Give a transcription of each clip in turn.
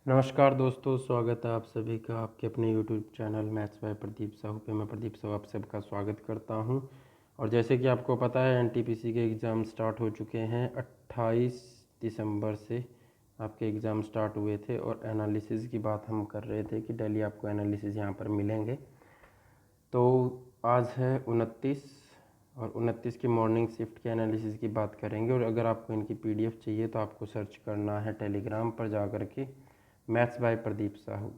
नमस्कार दोस्तों, स्वागत है आप सभी का आपके अपने YouTube channel maths by Pradeep Sahu पे। मैं प्रदीप साहू आप सबका स्वागत करता हूं। और जैसे कि आपको पता है एनटीपीसी के एग्ज़ाम स्टार्ट हो चुके हैं। 28 दिसंबर से आपके एग्ज़ाम स्टार्ट हुए थे और एनालिसिस की बात हम कर रहे थे कि डेली आपको एनालिसिस यहाँ पर मिलेंगे। तो आज है 29 और 29 की मॉर्निंग शिफ्ट के एनालिसिस की बात करेंगे। और अगर आपको इनकी PDF चाहिए तो आपको सर्च करना है टेलीग्राम पर जा कर के मैथ्स बाय प्रदीप साहू।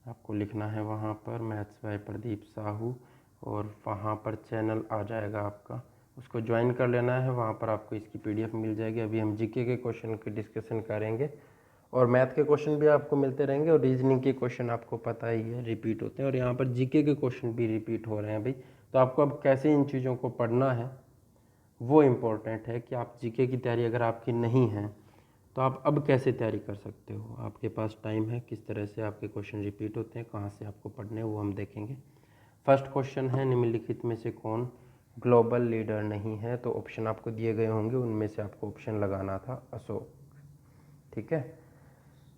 आपको लिखना है वहाँ पर मैथ्स बाय प्रदीप साहू और वहाँ पर चैनल आ जाएगा आपका, उसको ज्वाइन कर लेना है। वहाँ पर आपको इसकी PDF मिल जाएगी। अभी हम जीके के क्वेश्चन की डिस्कशन करेंगे और मैथ के क्वेश्चन भी आपको मिलते रहेंगे और रीजनिंग के क्वेश्चन आपको पता ही है रिपीट होते हैं और यहाँ पर जीके के क्वेश्चन भी रिपीट हो रहे हैं भाई। तो आपको अब कैसे इन चीज़ों को पढ़ना है वो इम्पोर्टेंट है कि आप जीके की तैयारी अगर आपकी नहीं है तो आप अब कैसे तैयारी कर सकते हो। आपके पास टाइम है, किस तरह से आपके क्वेश्चन रिपीट होते हैं, कहाँ से आपको पढ़ने हैं वो हम देखेंगे। फर्स्ट क्वेश्चन है निम्नलिखित में से कौन ग्लोबल लीडर नहीं है। तो ऑप्शन आपको दिए गए होंगे, उनमें से आपको ऑप्शन लगाना था अशोक। ठीक है,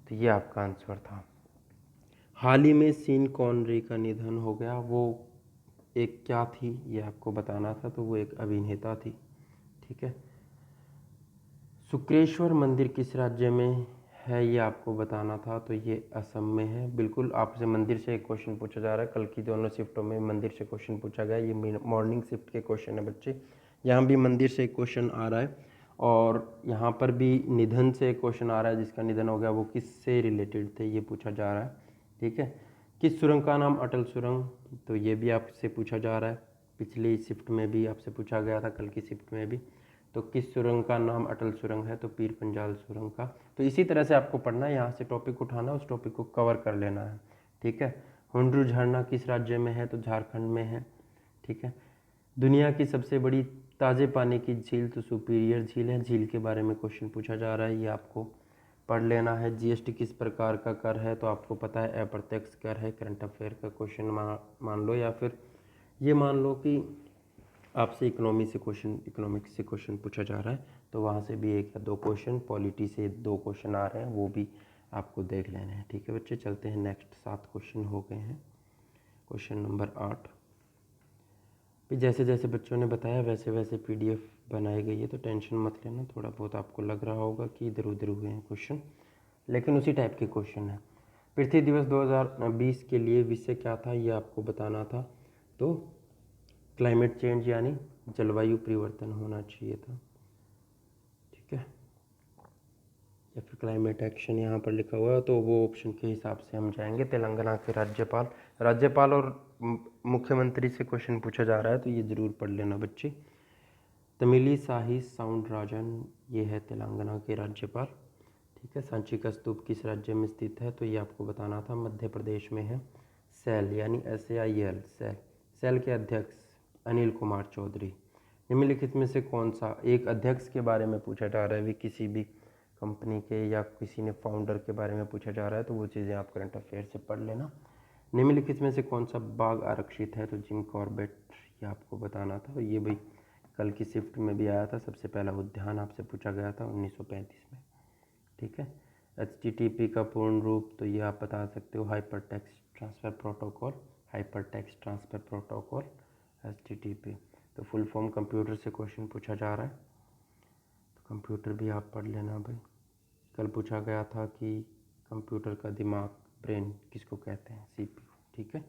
तो ये आपका आंसर था। हाल ही में सीन कॉनरी का निधन हो गया, वो एक क्या थी ये आपको बताना था। तो वो एक अभिनेता थी। ठीक है, शुक्रेश्वर मंदिर किस राज्य में है ये आपको बताना था। तो ये असम में है। बिल्कुल आपसे मंदिर से एक क्वेश्चन पूछा जा रहा है। कल की दोनों शिफ्टों में मंदिर से क्वेश्चन पूछा गया। ये मॉर्निंग शिफ्ट के क्वेश्चन है बच्चे। यहाँ भी मंदिर से एक क्वेश्चन आ रहा है और यहाँ पर भी निधन से एक क्वेश्चन आ रहा है। जिसका निधन हो गया वो किससे रिलेटेड थे ये पूछा जा रहा है। ठीक है, किस सुरंग का नाम अटल सुरंग, तो ये भी आपसे पूछा जा रहा है। पिछली शिफ्ट में भी आपसे पूछा गया था, कल की शिफ्ट में भी। तो किस सुरंग का नाम अटल सुरंग है, तो पीर पंजाल सुरंग का। तो इसी तरह से आपको पढ़ना है, यहाँ से टॉपिक उठाना, उस टॉपिक को कवर कर लेना है। ठीक है, हुंड्रू झरना किस राज्य में है, तो झारखंड में है। ठीक है, दुनिया की सबसे बड़ी ताज़े पानी की झील तो सुपीरियर झील है। झील के बारे में क्वेश्चन पूछा जा रहा है, ये आपको पढ़ लेना है। जीएसटी किस प्रकार का कर है, तो आपको पता है अप्रत्यक्ष कर है। करंट अफेयर का क्वेश्चन मान लो, या फिर ये मान लो कि आपसे इकोनॉमिक्स से क्वेश्चन पूछा जा रहा है, तो वहाँ से भी एक या दो क्वेश्चन, पॉलिटी से दो क्वेश्चन आ रहे हैं, वो भी आपको देख लेने हैं। ठीक है बच्चे, चलते हैं नेक्स्ट। 7 क्वेश्चन हो गए हैं। Question number 8। फिर जैसे जैसे बच्चों ने बताया वैसे वैसे PDF बनाई गई है, तो टेंशन मत लेना। थोड़ा बहुत आपको लग रहा होगा कि इधर उधर हुए हैं क्वेश्चन, लेकिन उसी टाइप के क्वेश्चन है। पृथ्वी दिवस 2020 के लिए विषय क्या था ये आपको बताना था। तो क्लाइमेट चेंज यानी जलवायु परिवर्तन होना चाहिए था। ठीक है, या फिर क्लाइमेट एक्शन यहाँ पर लिखा हुआ है, तो वो ऑप्शन के हिसाब से हम जाएंगे। तेलंगाना के राज्यपाल और मुख्यमंत्री से क्वेश्चन पूछा जा रहा है, तो ये ज़रूर पढ़ लेना बच्चे। तमिली साही साउंडराजन, ये है तेलंगाना के राज्यपाल। ठीक है, सांची का स्तूप किस राज्य में स्थित है, तो ये आपको बताना था। मध्य प्रदेश में है। सेल यानी SAIL सेल के अध्यक्ष अनिल कुमार चौधरी। निम्नलिखित में से कौन सा एक अध्यक्ष के बारे में पूछा जा रहा है, भी किसी भी कंपनी के या किसी ने फाउंडर के बारे में पूछा जा रहा है, तो वो चीज़ें आप करंट अफेयर से पढ़ लेना। निम्नलिखित में से कौन सा बाग आरक्षित है, तो जिम कॉर्बेट, ये आपको बताना था। ये भाई कल की शिफ्ट में भी आया था। सबसे पहला उद्यान आपसे पूछा गया था 1935 में। ठीक है, HTTP का पूर्ण रूप, तो ये आप बता सकते हो hyper text transfer protocol HTTP। तो फुल फॉर्म कंप्यूटर से क्वेश्चन पूछा जा रहा है, तो कंप्यूटर भी आप पढ़ लेना भाई। कल पूछा गया था कि कंप्यूटर का दिमाग, ब्रेन किसको कहते हैं, CPU। ठीक है,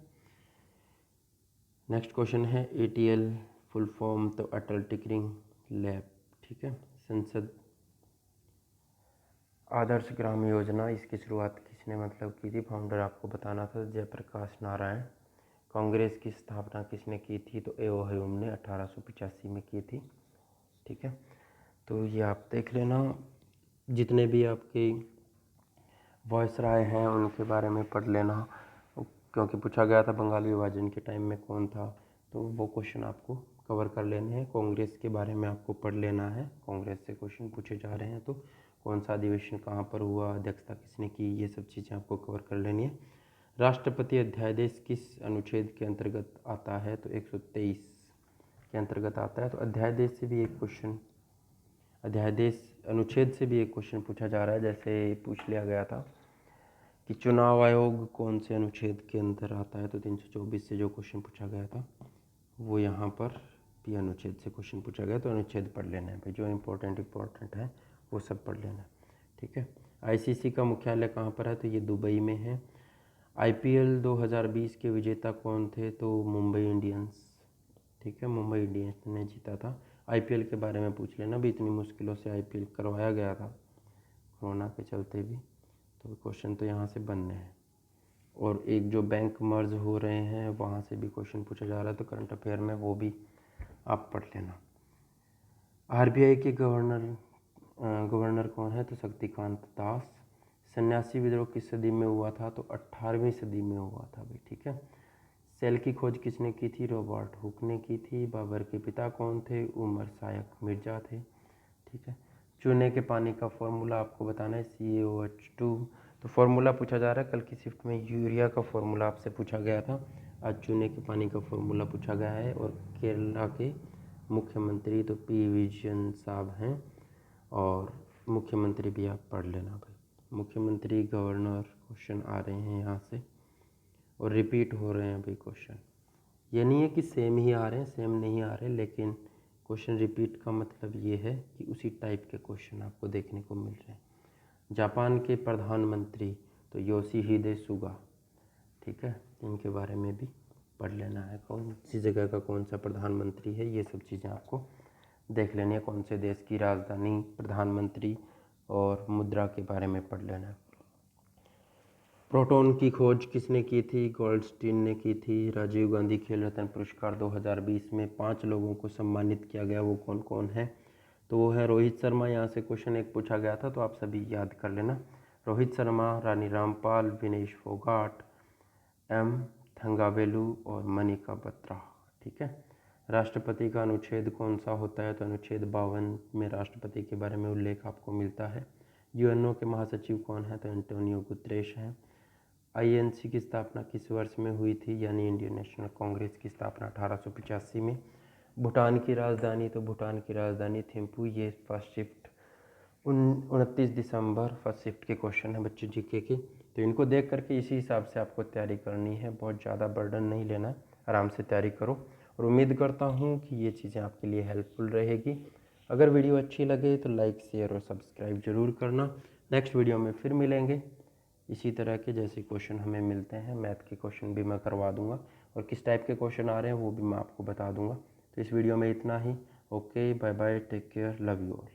नेक्स्ट क्वेश्चन है ATL फुल फॉर्म, तो अटल टिकरिंग लैब। ठीक है, संसद आदर्श ग्राम योजना, इसकी शुरुआत किसने की थी, फाउंडर आपको बताना था जयप्रकाश नारायण। कांग्रेस की स्थापना किसने की थी, तो ए.ओ. ह्यूम ने 1885 में की थी। ठीक है, तो ये आप देख लेना। जितने भी आपके वॉइस राय हैं उनके बारे में पढ़ लेना, क्योंकि पूछा गया था बंगाल विभाजन के टाइम में कौन था, तो वो क्वेश्चन आपको कवर कर लेने हैं। कांग्रेस के बारे में आपको पढ़ लेना है, कांग्रेस से क्वेश्चन पूछे जा रहे हैं, तो कौन सा अधिवेशन कहाँ पर हुआ, अध्यक्षता किसने की, ये सब चीज़ें आपको कवर कर लेनी है। राष्ट्रपति अध्यादेश किस अनुच्छेद के अंतर्गत आता है, तो 123 के अंतर्गत आता है। तो अध्यादेश से भी एक क्वेश्चन, अध्यादेश अनुच्छेद से भी एक क्वेश्चन पूछा जा रहा है। जैसे पूछ लिया गया था कि चुनाव आयोग कौन से अनुच्छेद के अंदर आता है, तो 324 से जो क्वेश्चन पूछा गया था वो यहाँ पर भी अनुच्छेद से क्वेश्चन पूछा गया, तो अनुच्छेद पढ़ लेना है भाई, जो इम्पोर्टेंट है वो सब पढ़ लेना है, ठीक है। आईसीसी का मुख्यालय कहाँ पर है, तो ये दुबई में है। आईपीएल 2020 के विजेता कौन थे, तो मुंबई इंडियंस, ठीक है, मुंबई इंडियंस ने जीता था। आईपीएल के बारे में पूछ लेना भी, इतनी मुश्किलों से आईपीएल करवाया गया था कोरोना के चलते भी, तो क्वेश्चन तो यहाँ से बनने हैं। और एक जो बैंक मर्ज हो रहे हैं वहाँ से भी क्वेश्चन पूछा जा रहा है, तो करंट अफेयर में वो भी आप पढ़ लेना। आरबीआई के गवर्नर कौन है, तो शक्तिकांत दास। सन्यासी विद्रोह किस सदी में हुआ था, तो 18वीं सदी में हुआ था भाई, ठीक है। सेल की खोज किसने की थी, रॉबर्ट हुक ने की थी। बाबर के पिता कौन थे, उमर सायक मिर्जा थे, ठीक है। चूने के पानी का फॉर्मूला आपको बताना है, CaOH2। तो फॉर्मूला पूछा जा रहा है, कल की शिफ्ट में यूरिया का फॉर्मूला आपसे पूछा गया था, आज चूने के पानी का फॉर्मूला पूछा गया है। और केरला के मुख्यमंत्री तो पी विजयन साहब हैं, और मुख्यमंत्री भी आप पढ़ लेना भाई। मुख्यमंत्री, गवर्नर क्वेश्चन आ रहे हैं यहाँ से, और रिपीट हो रहे हैं भाई क्वेश्चन। ये नहीं है कि सेम ही आ रहे हैं, सेम नहीं आ रहे, लेकिन क्वेश्चन रिपीट का मतलब ये है कि उसी टाइप के क्वेश्चन आपको देखने को मिल रहे हैं। जापान के प्रधानमंत्री तो योशिहिदे सुगा, ठीक है, इनके बारे में भी पढ़ लेना है, कौन सी जगह का कौन सा प्रधानमंत्री है, ये सब चीज़ें आपको देख लेनी है। कौन से देश की राजधानी, प्रधानमंत्री और मुद्रा के बारे में पढ़ लेना है। प्रोटॉन की खोज किसने की थी, गोल्डस्टीन ने की थी। राजीव गांधी खेल रत्न पुरस्कार 2020 में 5 लोगों को सम्मानित किया गया, वो कौन कौन है, तो वो है रोहित शर्मा। यहाँ से क्वेश्चन एक पूछा गया था, तो आप सभी याद कर लेना। रोहित शर्मा, रानी रामपाल, विनेश फोगाट, एम थंगावेलू और मनिका बत्रा, ठीक है। राष्ट्रपति का अनुच्छेद कौन सा होता है, तो अनुच्छेद 52 में राष्ट्रपति के बारे में उल्लेख आपको मिलता है। यूएनओ के महासचिव कौन है, तो एंटोनियो गुतरेश हैं। आईएनसी की स्थापना किस वर्ष में हुई थी, यानी इंडियन नेशनल कांग्रेस की स्थापना 1885 में। भूटान की राजधानी, तो भूटान की राजधानी थिम्पू। ये फर्स्ट शिफ्ट 29 दिसंबर फर्स्ट शिफ्ट के क्वेश्चन है बच्चे जीके के, तो इनको देख करके इसी हिसाब से आपको तैयारी करनी है, बहुत ज़्यादा बर्डन नहीं लेना, आराम से तैयारी करो। और उम्मीद करता हूँ कि ये चीज़ें आपके लिए हेल्पफुल रहेगी। अगर वीडियो अच्छी लगे तो लाइक, शेयर और सब्सक्राइब जरूर करना। नेक्स्ट वीडियो में फिर मिलेंगे इसी तरह के, जैसे क्वेश्चन हमें मिलते हैं, मैथ के क्वेश्चन भी मैं करवा दूंगा, और किस टाइप के क्वेश्चन आ रहे हैं वो भी मैं आपको बता दूंगा। तो इस वीडियो में इतना ही। Okay, bye bye, take care, love you all.